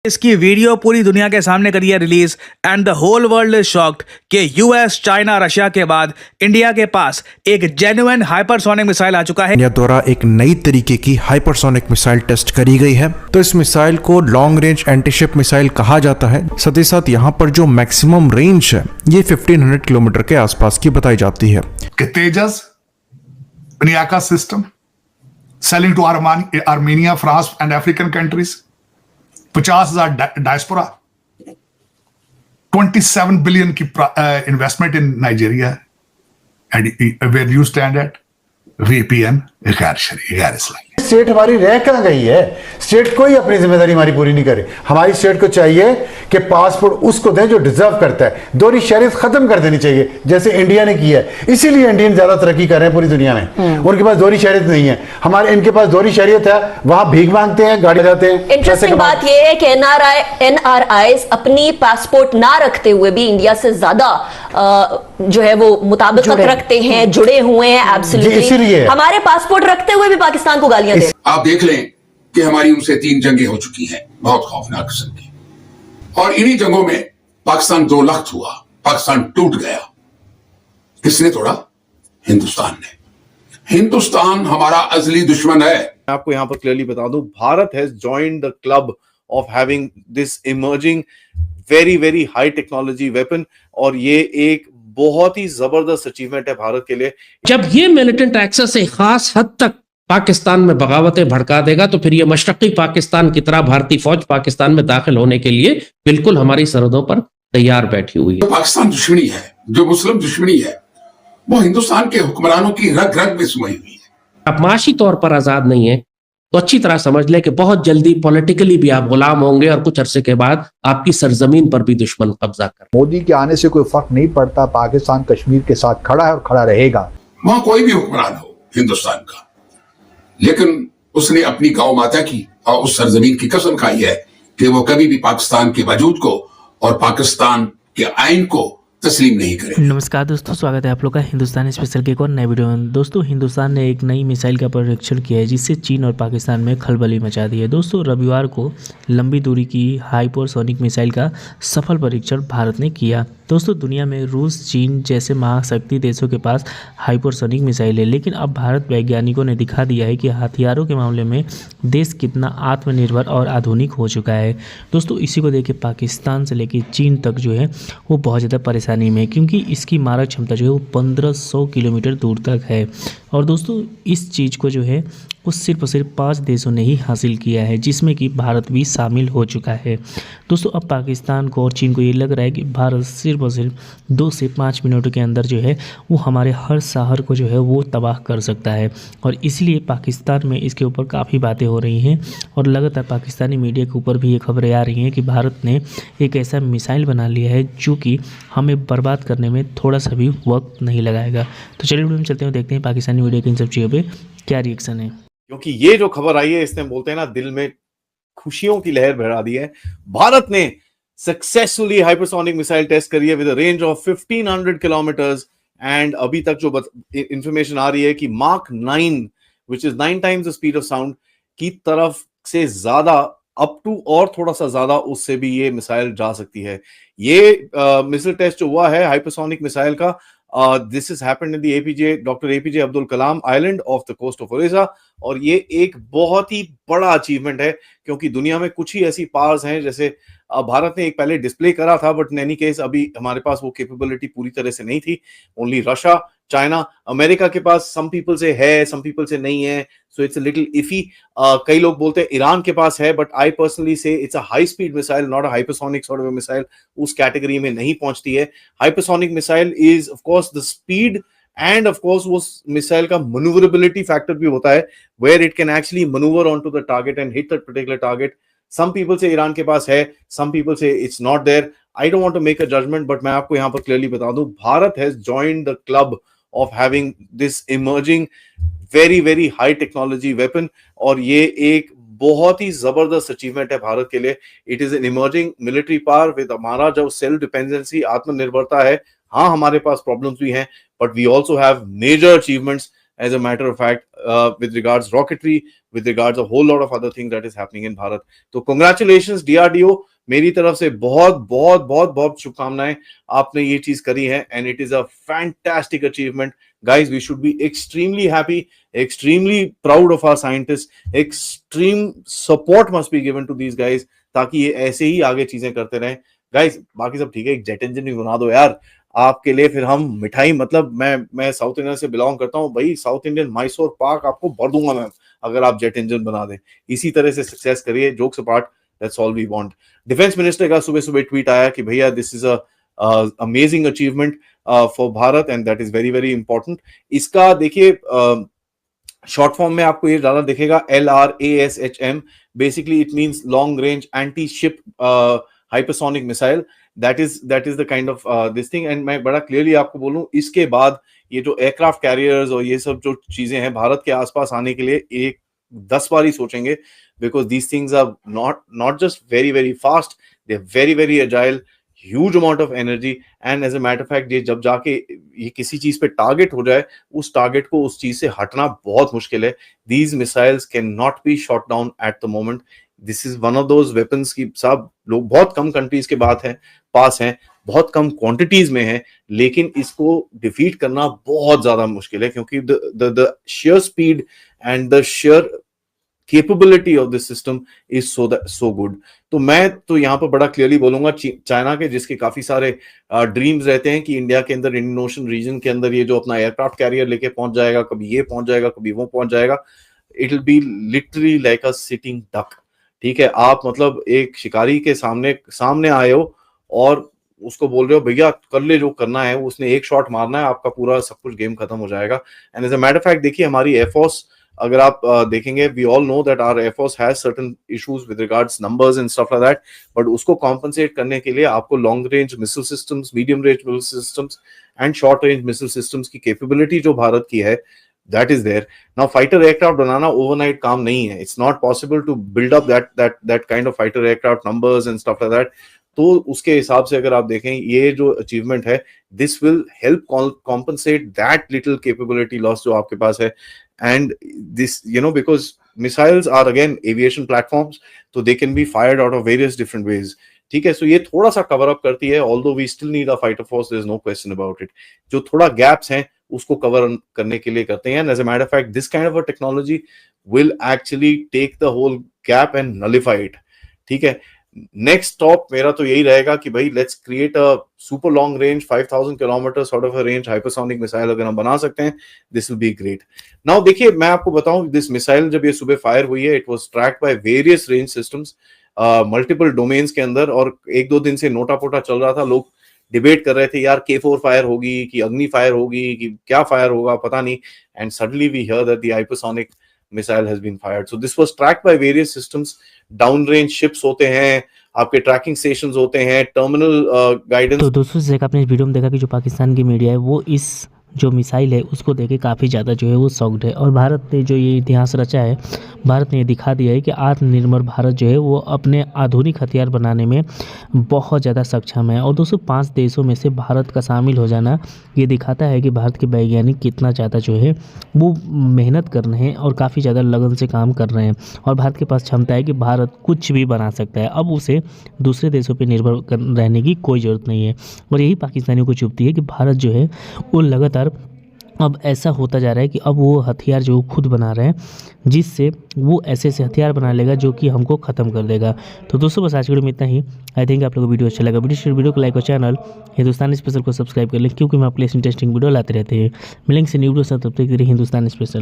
इसकी वीडियो पूरी दुनिया के सामने करी है release and the whole world is shocked कि यूएस, चाइना, रशिया के बाद इंडिया के पास एक जेन्युइन हाइपरसोनिक मिसाइल आ चुका है। इंडिया द्वारा एक नई तरीके की हाइपरसोनिक मिसाइल टेस्ट करी गई है। तो इस मिसाइल को लॉन्ग रेंज एंटीशिप मिसाइल कहा जाता है। साथ ही साथ यहाँ पर जो मैक्सिमम रेंज है ये 1500 किलोमीटर के आसपास की बताई जाती है। तेजस Pniaka system selling to Armenia, France and African countries, 50,000 diaspora, 27 billion की investment in Nigeria, and where you stand at VPN गैर इस्लामी। स्टेट हमारी रह कहां गई है? स्टेट कोई अपनी जिम्मेदारी हमारी पूरी नहीं करे। हमारी स्टेट को चाहिए कि पासपोर्ट उसको दें जो डिजर्व करता है। दोहरी शहरियत खत्म कर देनी चाहिए जैसे इंडिया ने किया है। इसीलिए इंडियन ज्यादा तरक्की कर रहे हैं पूरी दुनिया में। उनके पास दोहरी शहरियत नहीं है, इनके पास दोहरी शहरियत है। वहां भीख मांगते हैं, गाड़ी जाते हैं। इंटरेस्टिंग बात यह है कि एनआरआईज अपनी पासपोर्ट ना रखते हुए भी इंडिया से ज्यादा जो है वो मुताबिकत रखते हैं, जुड़े हुए हैं। एब्सोल्युटली हमारे पासपोर्ट रखते हुए भी पाकिस्तान को गालियां दे। आप देख लें कि हमारी उनसे 3 जंगें हो चुकी हैं, बहुत खौफनाक किस्म की, और इन्हीं जंगों में पाकिस्तान 2 लख्त हुआ, पाकिस्तान टूट गया। किसने तोड़ा? हिंदुस्तान ने। हिंदुस्तान हमारा अजली दुश्मन है। मैं आपको यहां पर क्लियरली बता दूं, Bharat has joined the club of having this emerging very very high technology weapon, और ये एक बहुत ही जबरदस्त अचीवमेंट है भारत के लिए। जब ये मिलिटेंट एक्सेस एक खास हद तक पाकिस्तान में बगावतें भड़का देगा तो फिर ये मशरकी पाकिस्तान की तरह भारतीय फौज पाकिस्तान में दाखिल होने के लिए बिल्कुल हमारी सरहदों पर तैयार बैठी हुई है। जो पाकिस्तान दुश्मनी है, जो मुस्लिम दुश्मनी है, वो हिंदुस्तान के हुक्मरानों की रग रग में समाई हुई है। आप माशी तौर पर आजाद नहीं है तो अच्छी तरह समझ ले कि बहुत जल्दी पॉलिटिकली भी आप गुलाम होंगे और कुछ अरसे के बाद आपकी सरजमीन पर भी दुश्मन कब्जा कर। मोदी के आने से कोई फर्क नहीं पड़ता, पाकिस्तान कश्मीर के साथ खड़ा है और खड़ा रहेगा। वहां कोई भी हुक्मरान हो हिंदुस्तान का, लेकिन उसने अपनी गौ माता की और उस सरजमीन की कसम खाई है कि वो कभी भी पाकिस्तान के वजूद को और पाकिस्तान के आइन को तस्लीम नहीं करे। नमस्कार दोस्तों, स्वागत है आप लोग का हिंदुस्तान स्पेशल के एक और नए वीडियो में। दोस्तों, हिंदुस्तान ने एक नई मिसाइल का परीक्षण किया है जिससे चीन और पाकिस्तान में खलबली मचा दी है। दोस्तों, रविवार को लंबी दूरी की हाइपरसोनिक मिसाइल का सफल परीक्षण भारत ने किया। दोस्तों, दुनिया में रूस, चीन जैसे महाशक्ति देशों के पास हाइपरसोनिक मिसाइल है, लेकिन अब भारत वैज्ञानिकों ने दिखा दिया है कि हथियारों के मामले में देश कितना आत्मनिर्भर और आधुनिक हो चुका है। दोस्तों, इसी को देख के पाकिस्तान से लेकर चीन तक जो है वो बहुत ज़्यादा परेशानी में, क्योंकि इसकी मारक क्षमता जो है वो 1500 किलोमीटर दूर तक है। और दोस्तों, इस चीज़ को जो है वो सिर्फ और सिर्फ 5 देशों ने ही हासिल किया है, जिसमें कि भारत भी शामिल हो चुका है। दोस्तों, अब पाकिस्तान को और चीन को ये लग रहा है कि भारत सिर्फ और सिर्फ 2 से 5 मिनटों के अंदर जो है वो हमारे हर शहर को जो है वो तबाह कर सकता है। और इसलिए पाकिस्तान में इसके ऊपर काफ़ी बातें हो रही हैं और लगातार पाकिस्तानी मीडिया के ऊपर भी ये खबरें आ रही हैं कि भारत ने एक ऐसा मिसाइल बना लिया है जो कि हमें बर्बाद करने में थोड़ा सा भी वक्त नहीं लगाएगा। तो चलिए वीडियो में चलते हैं, देखते हैं पाकिस्तानी मीडिया की इन सब चीज़ों पर क्या रिएक्शन है। क्योंकि ये जो खबर आई है इसने, बोलते हैं ना, दिल में खुशियों की लहर भरा दी है। भारत ने सक्सेसफुली हाइपरसोनिक मिसाइल टेस्ट करी है with a range of 1500 kilometres, and अभी तक जो इंफॉर्मेशन आ रही है कि mark 9 which is 9 times the speed of sound की तरफ से ज्यादा, अप टू और थोड़ा सा ज्यादा उससे भी ये मिसाइल जा सकती है। ये मिसाइल टेस्ट जो हुआ है हाइपरसोनिक मिसाइल का, this has happened in the Dr. APJ Abdul Kalam Island off the coast of Orissa, और ये एक बहुत ही बड़ा अचीवमेंट है क्योंकि दुनिया में कुछ ही ऐसी पावर्स हैं, जैसे भारत ने एक पहले डिस्प्ले करा था, बट इन एनी केस अभी हमारे पास वो कैपेबिलिटी पूरी तरह से नहीं थी। ओनली रशिया, चाइना, अमेरिका के पास सम पीपल से है, सम पीपल से नहीं है, so it's a little iffy. कई लोग बोलते हैं ईरान के पास है, but I personally say it's a high speed missile, not a hypersonic sort of a missile. उस कैटेगरी में नहीं पहुंचती है। Hypersonic missile is of course the speed, and of course वो मिसाइल का मैन्यूवरेबिलिटी फैक्टर भी होता है, where it can actually manoeuvre on to the target and hit that particular target. Some people say Iran के पास है, some people say it's not there. I don't want to make a judgement, but मैं आपको यहां पर clearly बता दूं, Bharat has joined the club of having this emerging very very high technology weapon, और ये एक बहुत ही जबरदस्त अचीवमेंट है भारत के लिए। It is an emerging military power with हमारा जो सेल्फ डिपेंडेंसी, आत्मनिर्भरता है। हाँ, हमारे पास प्रॉब्लम्स भी हैं, but we also have major achievements as a matter of fact, with regards rocketry, with regards a whole lot of other things that is happening in Bharat. तो congratulations DRDO, मेरी तरफ से बहुत बहुत बहुत बहुत शुभकामनाएं, आपने ये चीज करी है and it is a fantastic achievement. Guys, we should be extremely happy, extremely proud of our scientists. Extreme support must be given to these guys ताकि ये ऐसे ही आगे चीजें करते रहें. Guys, बाकी सब ठीक है, एक जेट इंजन भी बना दो यार आपके लिए, फिर हम मिठाई, मतलब मैं साउथ इंडियन से बिलोंग करता हूँ भाई, साउथ इंडियन मैसूर पाक आपको भर दूंगा मैं अगर आप जेट इंजन बना दें. इसी तरह से सक्सेस करिए. Jokes apart, that's all we want. Defence minister का सुबह सुबह ट्वीट आया कि भैया this is a amazing achievement for Bharat and that is very very important. इसका देखिए शॉर्ट फॉर्म में आपको ये ज्यादा दिखेगा, LRASHM. Basically it means long range anti ship hypersonic missile. That is the kind of this thing. And मैं बड़ा clearly आपको बोलूं, इसके बाद ये जो एयरक्राफ्ट कैरियर्स और ये सब जो चीजें हैं भारत के आसपास आने के लिए एक 10 बार ही सोचेंगे, because these things are not just very very fast, they're very very agile, huge amount of energy, and as a matter of fact ये जब जाके ये किसी चीज पे टारगेट हो जाए, उस टारगेट को उस चीज से हटना बहुत मुश्किल है. These missiles cannot be shot down at the moment. This is one of those weapons की सब लोग, बहुत कम कंट्रीज के पास हैं, बहुत कम क्वांटिटीज में है, लेकिन इसको डिफीट करना बहुत ज्यादा मुश्किल है क्योंकि the sheer speed and the sheer capability of this system is so good. तो मैं तो यहाँ पर बड़ा क्लियरली बोलूंगा, चाइना के जिसके काफी सारे ड्रीम्स रहते हैं कि इंडिया के अंदर, इंडियन ओशन रीजन के अंदर ये जो अपना एयरक्राफ्ट कैरियर लेके पहुंच जाएगा, कभी ये पहुंच जाएगा, कभी वो पहुंच जाएगा. It will be literally like a sitting duck. ठीक है, आप मतलब एक शिकारी के सामने आए हो और उसको बोल रहे हो भैया कर ले जो करना है, उसने एक शॉट मारना है, आपका पूरा सब कुछ गेम खत्म हो जाएगा. And as a matter of fact देखिए हमारी एयरफोर्स, अगर आप देखेंगे, we all know that our air force has certain issues with regards numbers and stuff like that, but उसको कॉम्पनसेट करने के लिए आपको long range missile systems, medium range missile systems and short range missile systems की capability जो भारत की है, that is there. Now fighter aircraft banana overnight काम नहीं है. It's not possible to build up that kind of fighter aircraft numbers and stuff like that. तो उसके हिसाब से अगर आप देखें ये जो अचीवमेंट है, this will help compensate that little capability loss जो आपके पास है. And this, because missiles are again aviation platforms, so they can be fired out of various different ways. ठीक है, सो ये थोड़ा सा कवर अप करती है, although we still need a fighter force, there is no question about it. जो थोड़ा gaps हैं उसको कवर करने के लिए करते हैं. And as a matter of fact, this kind of a technology will actually take the whole gap and nullify it. ठीक है, नेक्स्ट स्टॉप मेरा तो यही रहेगा कि भाई let's create a super long range 5000 kilometre sort of a range hypersonic missile अगर हम बना सकते हैं, this will be great. Now देखिए मैं आपको बताऊं, दिस मिसाइल जब ये सुबह फायर हुई है, it was tracked by various range systems multiple domains के अंदर, और 1-2 दिन से नोटा पोटा चल रहा था. लोग डिबेट कर रहे थे यार K4 फायर होगी कि अग्नि फायर होगी कि क्या फायर होगा पता नहीं, and suddenly we hear that the hypersonic missile has been fired. So this was tracked by various systems. Down range ships होते हैं, आपके ट्रैकिंग स्टेशंस होते हैं, टर्मिनल गाइडेंस. तो दोस्तों जैसे आपने इस वीडियो में देखा कि जो पाकिस्तान की मीडिया है वो इस जो मिसाइल है उसको देखे काफ़ी ज़्यादा जो है वो शॉक्ड है, और भारत ने जो ये इतिहास रचा है, भारत ने ये दिखा दिया है कि आत्मनिर्भर भारत जो है वो अपने आधुनिक हथियार बनाने में बहुत ज़्यादा सक्षम है. और दोस्तों 5 देशों में से भारत का शामिल हो जाना ये दिखाता है कि भारत के वैज्ञानिक कितना ज़्यादा जो है वो मेहनत कर रहे हैं और काफ़ी ज़्यादा लगन से काम कर रहे हैं, और भारत के पास क्षमता है कि भारत कुछ भी बना सकता है. अब उसे दूसरे देशों पर निर्भर रहने की कोई ज़रूरत नहीं है, और यही पाकिस्तानियों को चुभती है कि भारत जो है वो लगातार अब ऐसा होता जा रहा है कि अब वो हथियार जो खुद बना रहे हैं, जिससे वो ऐसे हथियार बना लेगा जो कि हमको ख़त्म कर देगा. तो दोस्तों बस आज वीडियो में इतना ही. आई थिंक आप लोगों को वीडियो अच्छा लगा. वीडियो को लाइक और चैनल हिंदुस्तान स्पेशल को सब्सक्राइब कर लें, क्योंकि मैं अपने इंटरेस्टिंग वीडियो लाते रहते हैं. मिलेंगे से न्यू वीडियो, तब तक के लिए हिंदुस्तान स्पेशल.